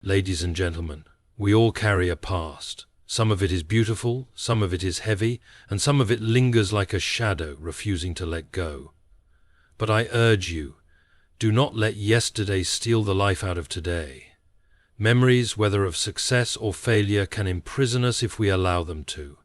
Ladies and gentlemen, we all carry a past. Some of it is beautiful, some of it is heavy, and some of it lingers like a shadow, refusing to let go. But I urge you, do not let yesterday steal the life out of today. Memories, whether of success or failure, can imprison us if we allow them to.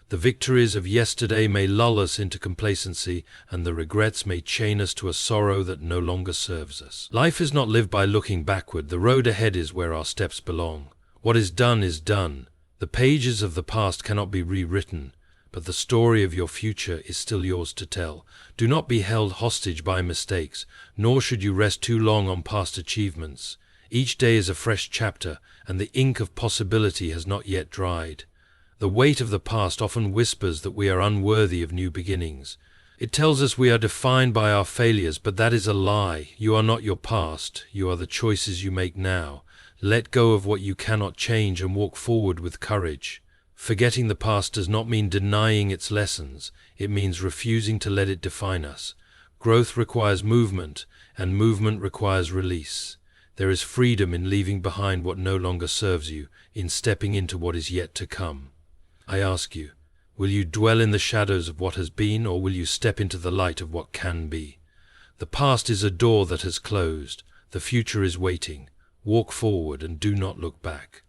The victories of yesterday may lull us into complacency, and the regrets may chain us to a sorrow that no longer serves us. Life is not lived by looking backward. The road ahead is where our steps belong. What is done is done. The pages of the past cannot be rewritten, but the story of your future is still yours to tell. Do not be held hostage by mistakes, nor should you rest too long on past achievements. Each day is a fresh chapter, and the ink of possibility has not yet dried. The weight of the past often whispers that we are unworthy of new beginnings. It tells us we are defined by our failures, but that is a lie. You are not your past. You are the choices you make now. Let go of what you cannot change and walk forward with courage. Forgetting the past does not mean denying its lessons. It means refusing to let it define us. Growth requires movement, and movement requires release. There is freedom in leaving behind what no longer serves you, in stepping into what is yet to come. I ask you, will you dwell in the shadows of what has been, or will you step into the light of what can be? The past is a door that has closed. The future is waiting. Walk forward and do not look back.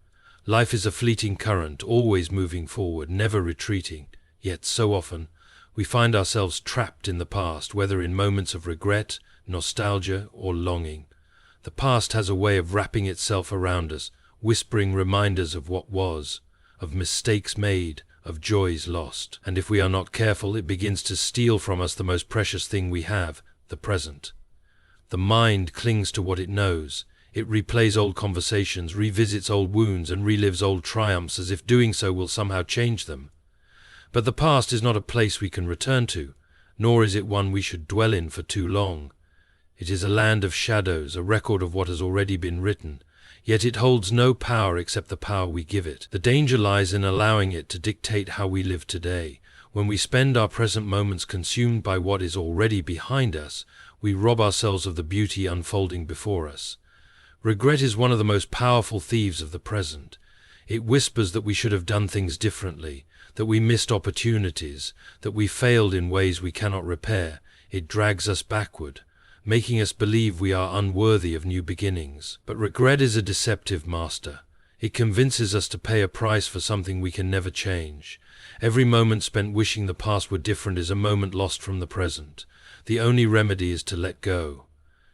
Life is a fleeting current, always moving forward, never retreating. Yet so often, we find ourselves trapped in the past, whether in moments of regret, nostalgia, or longing. The past has a way of wrapping itself around us, whispering reminders of what was, of mistakes made, of joys lost. And if we are not careful, it begins to steal from us the most precious thing we have, the present. The mind clings to what it knows. It replays old conversations, revisits old wounds, and relives old triumphs as if doing so will somehow change them. But the past is not a place we can return to, nor is it one we should dwell in for too long. It is a land of shadows, a record of what has already been written. Yet it holds no power except the power we give it. The danger lies in allowing it to dictate how we live today. When we spend our present moments consumed by what is already behind us, we rob ourselves of the beauty unfolding before us. Regret is one of the most powerful thieves of the present. It whispers that we should have done things differently, that we missed opportunities, that we failed in ways we cannot repair. It drags us backward, making us believe we are unworthy of new beginnings. But regret is a deceptive master. It convinces us to pay a price for something we can never change. Every moment spent wishing the past were different is a moment lost from the present. The only remedy is to let go,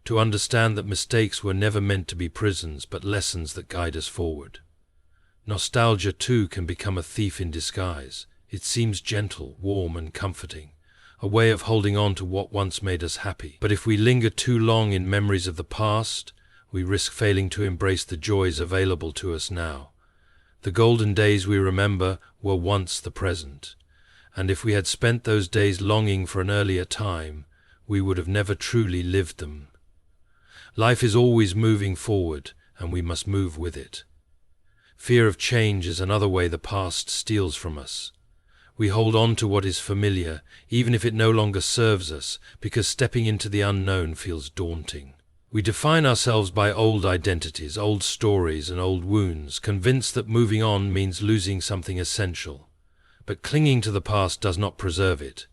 to understand that mistakes were never meant to be prisons, but lessons that guide us forward. Nostalgia, too, can become a thief in disguise. It seems gentle, warm, and comforting, a way of holding on to what once made us happy. But if we linger too long in memories of the past, we risk failing to embrace the joys available to us now. The golden days we remember were once the present, and if we had spent those days longing for an earlier time, we would have never truly lived them. Life is always moving forward, and we must move with it. Fear of change is another way the past steals from us. We hold on to what is familiar, even if it no longer serves us, because stepping into the unknown feels daunting. We define ourselves by old identities, old stories, and old wounds, convinced that moving on means losing something essential. But clinging to the past does not preserve it.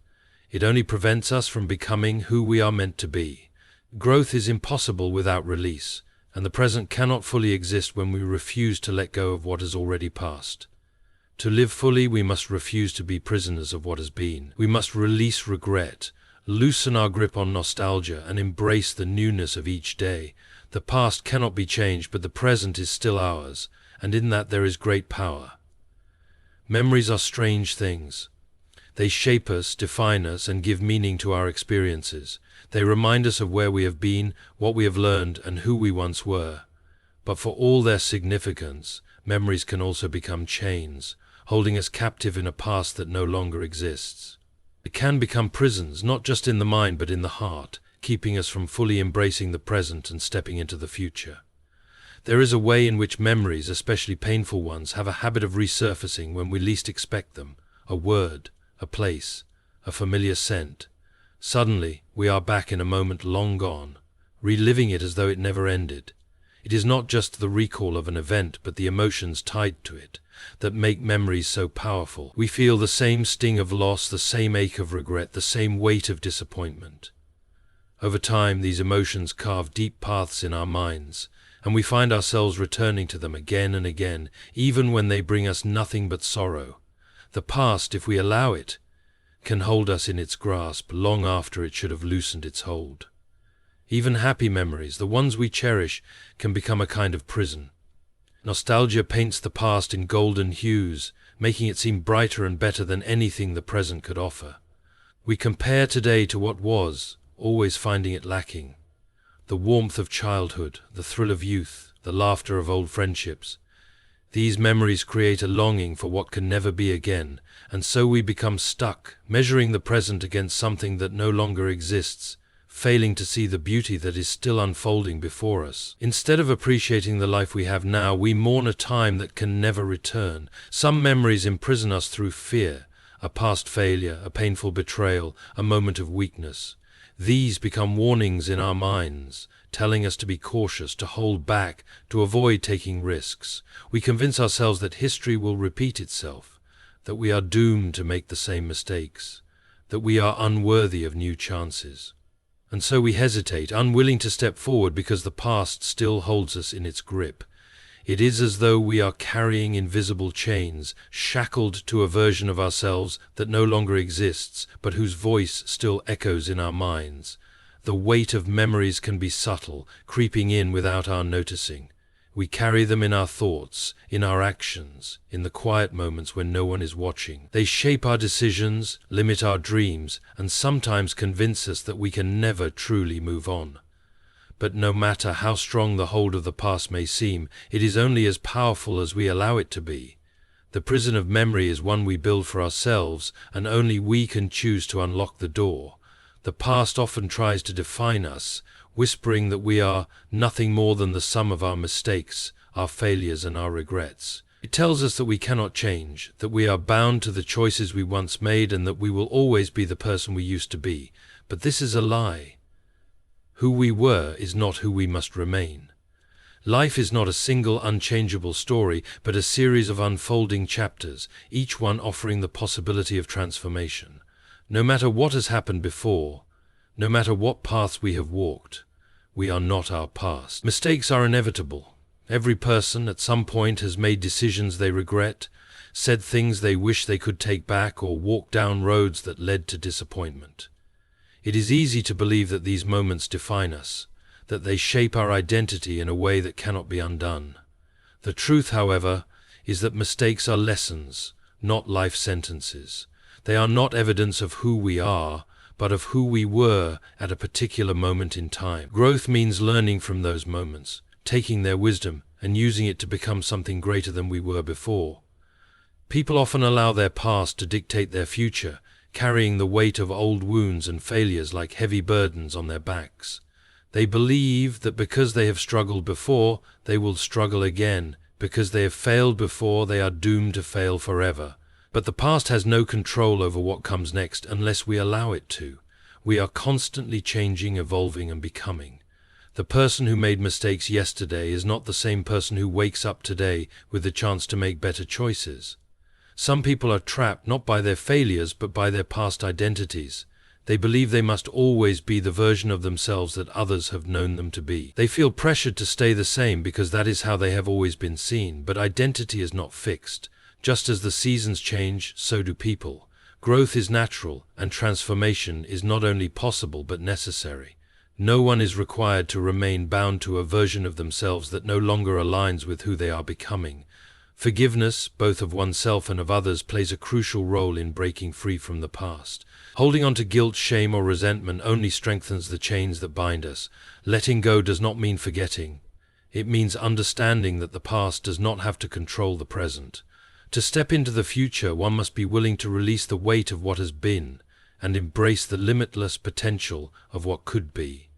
It only prevents us from becoming who we are meant to be. Growth is impossible without release, and the present cannot fully exist when we refuse to let go of what has already passed. To live fully, we must refuse to be prisoners of what has been. We must release regret, loosen our grip on nostalgia, and embrace the newness of each day. The past cannot be changed, but the present is still ours, and in that there is great power. Memories are strange things. They shape us, define us, and give meaning to our experiences. They remind us of where we have been, what we have learned, and who we once were. But for all their significance, memories can also become chains, holding us captive in a past that no longer exists. It can become prisons, not just in the mind but in the heart, keeping us from fully embracing the present and stepping into the future. There is a way in which memories, especially painful ones, have a habit of resurfacing when we least expect them. A word, a place, a familiar scent. Suddenly, we are back in a moment long gone, reliving it as though it never ended. It is not just the recall of an event, but the emotions tied to it that make memories so powerful. We feel the same sting of loss, the same ache of regret, the same weight of disappointment. Over time, these emotions carve deep paths in our minds, and we find ourselves returning to them again and again, even when they bring us nothing but sorrow. The past, if we allow it, can hold us in its grasp long after it should have loosened its hold. Even happy memories, the ones we cherish, can become a kind of prison. Nostalgia paints the past in golden hues, making it seem brighter and better than anything the present could offer. We compare today to what was, always finding it lacking. The warmth of childhood, the thrill of youth, the laughter of old friendships. These memories create a longing for what can never be again, and so we become stuck, measuring the present against something that no longer exists, failing to see the beauty that is still unfolding before us. Instead of appreciating the life we have now, we mourn a time that can never return. Some memories imprison us through fear, a past failure, a painful betrayal, a moment of weakness. These become warnings in our minds, telling us to be cautious, to hold back, to avoid taking risks. We convince ourselves that history will repeat itself, that we are doomed to make the same mistakes, that we are unworthy of new chances. And so we hesitate, unwilling to step forward because the past still holds us in its grip. It is as though we are carrying invisible chains, shackled to a version of ourselves that no longer exists, but whose voice still echoes in our minds. The weight of memories can be subtle, creeping in without our noticing. We carry them in our thoughts, in our actions, in the quiet moments when no one is watching. They shape our decisions, limit our dreams, and sometimes convince us that we can never truly move on. But no matter how strong the hold of the past may seem, it is only as powerful as we allow it to be. The prison of memory is one we build for ourselves, and only we can choose to unlock the door. The past often tries to define us, whispering that we are nothing more than the sum of our mistakes, our failures, and our regrets. It tells us that we cannot change, that we are bound to the choices we once made, and that we will always be the person we used to be. But this is a lie. Who we were is not who we must remain. Life is not a single unchangeable story, but a series of unfolding chapters, each one offering the possibility of transformation. No matter what has happened before, no matter what paths we have walked, we are not our past. Mistakes are inevitable. Every person at some point has made decisions they regret, said things they wish they could take back, or walked down roads that led to disappointment. It is easy to believe that these moments define us, that they shape our identity in a way that cannot be undone. The truth, however, is that mistakes are lessons, not life sentences. They are not evidence of who we are, but of who we were at a particular moment in time. Growth means learning from those moments, taking their wisdom and using it to become something greater than we were before. People often allow their past to dictate their future, carrying the weight of old wounds and failures like heavy burdens on their backs. They believe that because they have struggled before, they will struggle again. Because they have failed before, they are doomed to fail forever. But the past has no control over what comes next unless we allow it to. We are constantly changing, evolving, and becoming. The person who made mistakes yesterday is not the same person who wakes up today with the chance to make better choices. Some people are trapped not by their failures but by their past identities. They believe they must always be the version of themselves that others have known them to be. They feel pressured to stay the same because that is how they have always been seen, but identity is not fixed. Just as the seasons change, so do people. Growth is natural, and transformation is not only possible but necessary. No one is required to remain bound to a version of themselves that no longer aligns with who they are becoming. Forgiveness, both of oneself and of others, plays a crucial role in breaking free from the past. Holding on to guilt, shame, or resentment only strengthens the chains that bind us. Letting go does not mean forgetting. It means understanding that the past does not have to control the present. To step into the future, one must be willing to release the weight of what has been and embrace the limitless potential of what could be.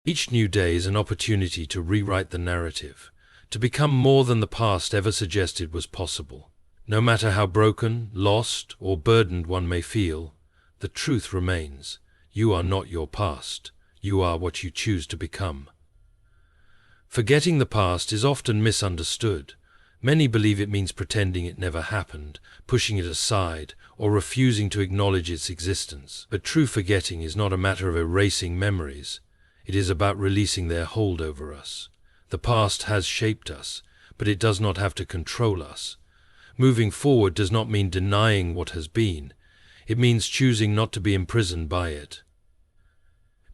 Each new day is an opportunity to rewrite the narrative, to become more than the past ever suggested was possible. No matter how broken, lost, or burdened one may feel, the truth remains. You are not your past. You are what you choose to become. Forgetting the past is often misunderstood. Many believe it means pretending it never happened, pushing it aside, or refusing to acknowledge its existence. But true forgetting is not a matter of erasing memories. It is about releasing their hold over us. The past has shaped us, but it does not have to control us. Moving forward does not mean denying what has been. It means choosing not to be imprisoned by it.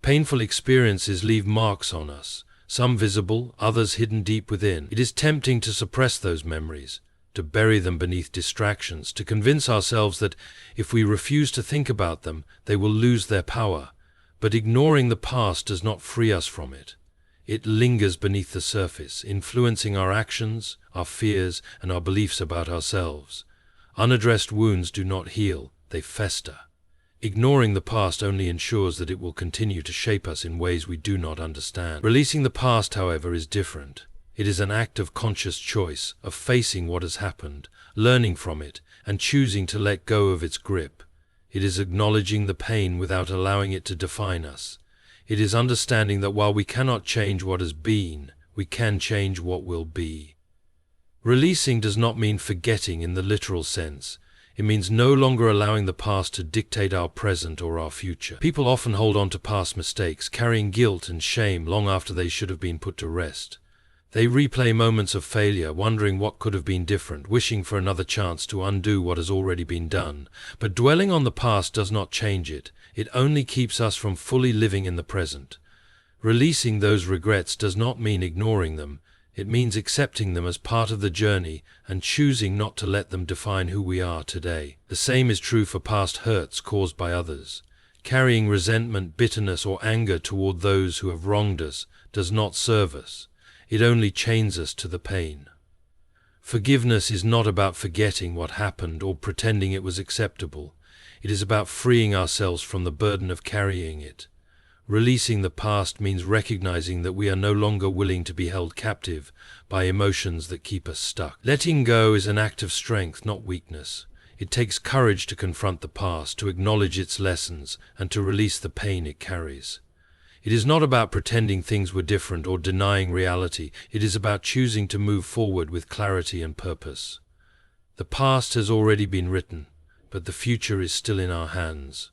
Painful experiences leave marks on us, some visible, others hidden deep within. It is tempting to suppress those memories, to bury them beneath distractions, to convince ourselves that if we refuse to think about them, they will lose their power. But ignoring the past does not free us from it. It lingers beneath the surface, influencing our actions, our fears, and our beliefs about ourselves. Unaddressed wounds do not heal, they fester. Ignoring the past only ensures that it will continue to shape us in ways we do not understand. Releasing the past, however, is different. It is an act of conscious choice, of facing what has happened, learning from it, and choosing to let go of its grip. It is acknowledging the pain without allowing it to define us. It is understanding that while we cannot change what has been, we can change what will be. Releasing does not mean forgetting in the literal sense. It means no longer allowing the past to dictate our present or our future. People often hold on to past mistakes, carrying guilt and shame long after they should have been put to rest. They replay moments of failure, wondering what could have been different, wishing for another chance to undo what has already been done. But dwelling on the past does not change it. It only keeps us from fully living in the present. Releasing those regrets does not mean ignoring them. It means accepting them as part of the journey and choosing not to let them define who we are today. The same is true for past hurts caused by others. Carrying resentment, bitterness, or anger toward those who have wronged us does not serve us. It only chains us to the pain. Forgiveness is not about forgetting what happened or pretending it was acceptable. It is about freeing ourselves from the burden of carrying it. Releasing the past means recognizing that we are no longer willing to be held captive by emotions that keep us stuck. Letting go is an act of strength, not weakness. It takes courage to confront the past, to acknowledge its lessons, and to release the pain it carries. It is not about pretending things were different or denying reality. It is about choosing to move forward with clarity and purpose. The past has already been written, but the future is still in our hands.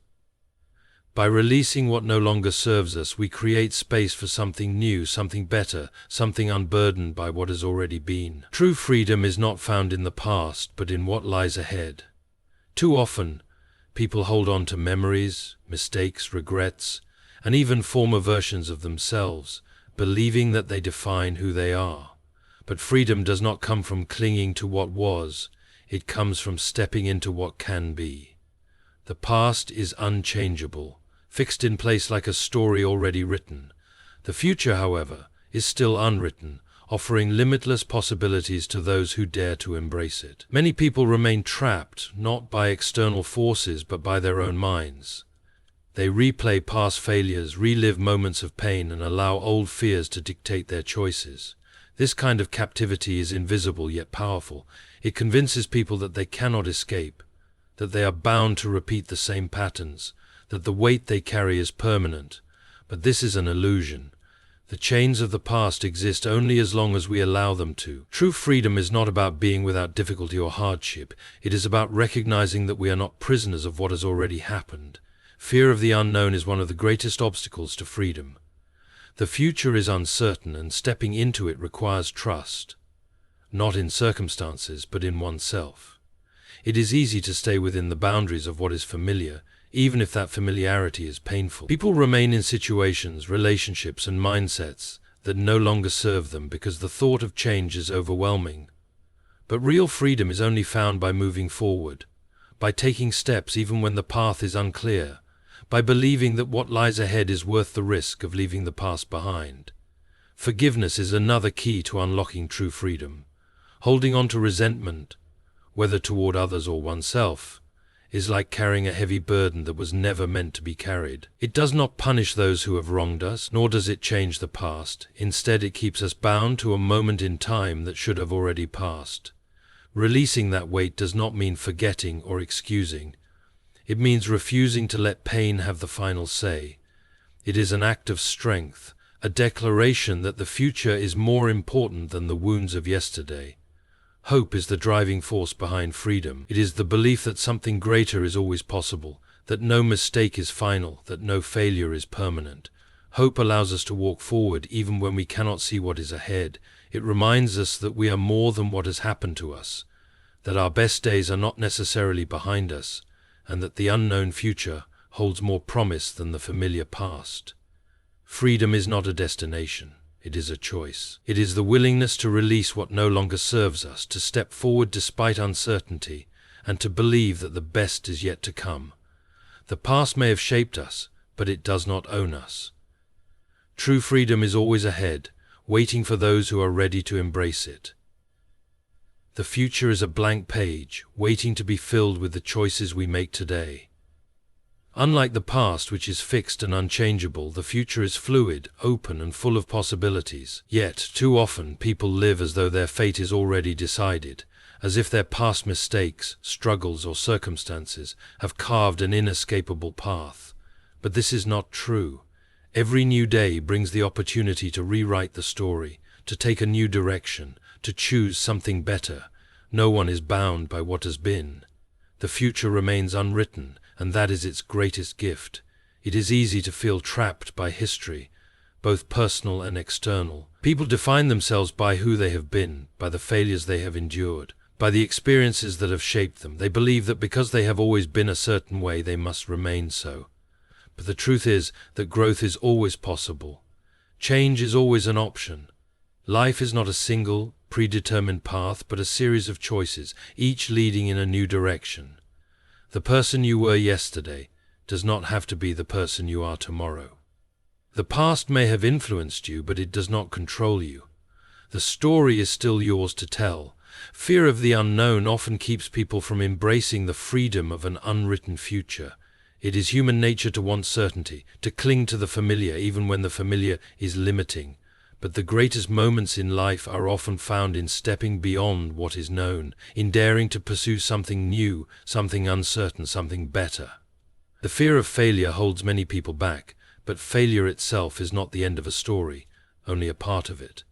By releasing what no longer serves us, we create space for something new, something better, something unburdened by what has already been. True freedom is not found in the past, but in what lies ahead. Too often, people hold on to memories, mistakes, regrets, and even former versions of themselves, believing that they define who they are. But freedom does not come from clinging to what was, it comes from stepping into what can be. The past is unchangeable, fixed in place like a story already written. The future, however, is still unwritten, offering limitless possibilities to those who dare to embrace it. Many people remain trapped, not by external forces, but by their own minds. They replay past failures, relive moments of pain, and allow old fears to dictate their choices. This kind of captivity is invisible yet powerful. It convinces people that they cannot escape, that they are bound to repeat the same patterns, that the weight they carry is permanent. But this is an illusion. The chains of the past exist only as long as we allow them to. True freedom is not about being without difficulty or hardship. It is about recognizing that we are not prisoners of what has already happened. Fear of the unknown is one of the greatest obstacles to freedom. The future is uncertain, and stepping into it requires trust, not in circumstances, but in oneself. It is easy to stay within the boundaries of what is familiar, even if that familiarity is painful. People remain in situations, relationships, and mindsets that no longer serve them because the thought of change is overwhelming. But real freedom is only found by moving forward, by taking steps even when the path is unclear, by believing that what lies ahead is worth the risk of leaving the past behind. Forgiveness is another key to unlocking true freedom. Holding on to resentment, whether toward others or oneself, is like carrying a heavy burden that was never meant to be carried. It does not punish those who have wronged us, nor does it change the past. Instead, it keeps us bound to a moment in time that should have already passed. Releasing that weight does not mean forgetting or excusing. It means refusing to let pain have the final say. It is an act of strength, a declaration that the future is more important than the wounds of yesterday. Hope is the driving force behind freedom. It is the belief that something greater is always possible, that no mistake is final, that no failure is permanent. Hope allows us to walk forward even when we cannot see what is ahead. It reminds us that we are more than what has happened to us, that our best days are not necessarily behind us, and that the unknown future holds more promise than the familiar past. Freedom is not a destination, it is a choice. It is the willingness to release what no longer serves us, to step forward despite uncertainty, and to believe that the best is yet to come. The past may have shaped us, but it does not own us. True freedom is always ahead, waiting for those who are ready to embrace it. The future is a blank page, waiting to be filled with the choices we make today. Unlike the past, which is fixed and unchangeable, the future is fluid, open, and full of possibilities. Yet, too often, people live as though their fate is already decided, as if their past mistakes, struggles, or circumstances have carved an inescapable path. But this is not true. Every new day brings the opportunity to rewrite the story, to take a new direction, to choose something better. No one is bound by what has been. The future remains unwritten, and that is its greatest gift. It is easy to feel trapped by history, both personal and external. People define themselves by who they have been, by the failures they have endured, by the experiences that have shaped them. They believe that because they have always been a certain way, they must remain so. But the truth is that growth is always possible. Change is always an option. Life is not a single, predetermined path, but a series of choices, each leading in a new direction. The person you were yesterday does not have to be the person you are tomorrow. The past may have influenced you, but it does not control you. The story is still yours to tell. Fear of the unknown often keeps people from embracing the freedom of an unwritten future. It is human nature to want certainty, to cling to the familiar even when the familiar is limiting. But the greatest moments in life are often found in stepping beyond what is known, in daring to pursue something new, something uncertain, something better. The fear of failure holds many people back, but failure itself is not the end of a story, only a part of it.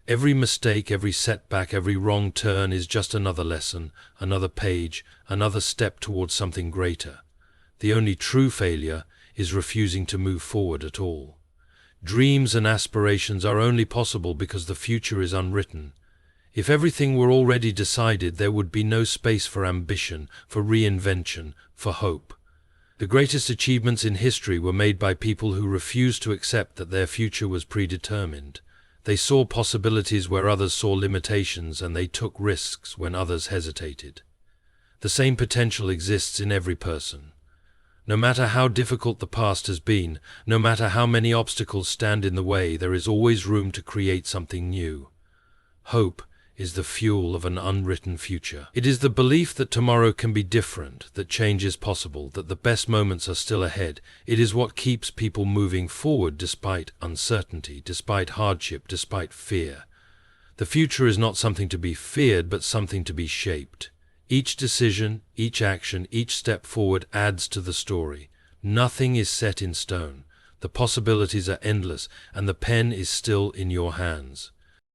Every mistake, every setback, every wrong turn is just another lesson, another page, another step towards something greater. The only true failure is refusing to move forward at all. Dreams and aspirations are only possible because the future is unwritten. If everything were already decided, there would be no space for ambition, for reinvention, for hope. The greatest achievements in history were made by people who refused to accept that their future was predetermined. They saw possibilities where others saw limitations, and they took risks when others hesitated. The same potential exists in every person. No matter how difficult the past has been, no matter how many obstacles stand in the way, there is always room to create something new. Hope is the fuel of an unwritten future. It is the belief that tomorrow can be different, that change is possible, that the best moments are still ahead. It is what keeps people moving forward despite uncertainty, despite hardship, despite fear. The future is not something to be feared, but something to be shaped. Each decision, each action, each step forward adds to the story. Nothing is set in stone. The possibilities are endless, and the pen is still in your hands.